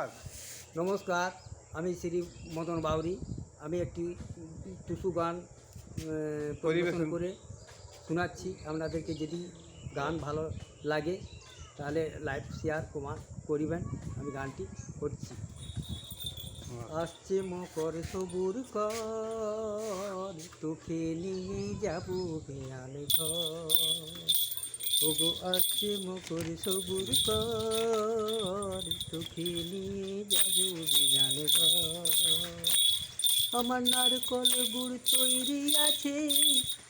আর নমস্কার, আমি শ্রী মদন বাউরি। আমি একটি টুসু গান পরিবেশন করে শোনাচ্ছি আপনাদেরকে। যদি গান ভালো লাগে তাহলে লাইভ শেয়ার কমেন্ট করিবেন। আমি গানটি করছি। আসছে মকর সবুর কর, তোকে নিয়ে যাব বেয়াল ঘর। ওগো আসছে মকর সবুর কর, তোকে নিয়ে যাব বেয়াল ঘর। আমার নারকল গুড় তৈরি আছে,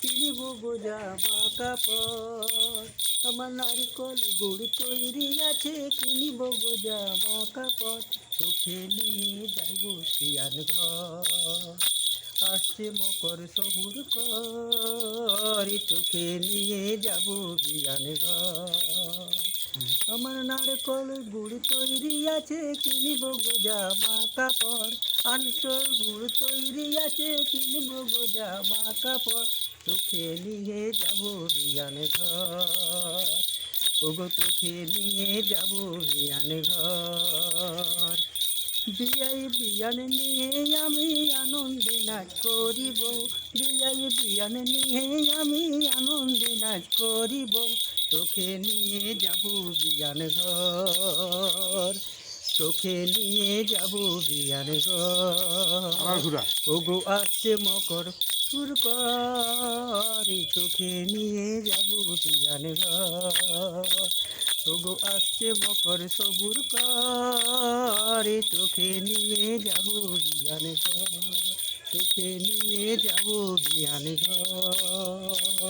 কিনব গো জামা কাপড়। আমার নারকল গুড় তৈরি আছে, কিনব গো জামা কাপড়। তোকে নিয়ে যাব পিয়ান ঘর। আসছে মকর সবুর কর, তোকে নিয়ে যাব বিয়ান ঘর। আমার নারকল গুড় তৈরি আছে, কিনব গো জামা কাপড়। আনসর গুড় তৈরি আছে, কিনব গো জামা কাপড়। তোকে নিয়ে যাব বিয়ান ঘর। ওগো তোকে নিয়ে যাব বিয়ান ঘর। বিয়ান নিয়ে আমি আনন্দে নাচ করিব। বিয়ান নিয়ে আমি আনন্দে নাচ করিব। তোকে নিয়ে যাব বিয়ান ঘর। তোকে নিয়ে যাব বিয়ান ঘর। ওগো আসছে মকর সুর করি, তোকে নিয়ে যাব বিয়ান ঘর। ওগো আসছে মকর সবুর করে, তোকে নিয়ে যাব বিয়ান ঘর। তোকে নিয়ে যাব বিয়ান ঘর।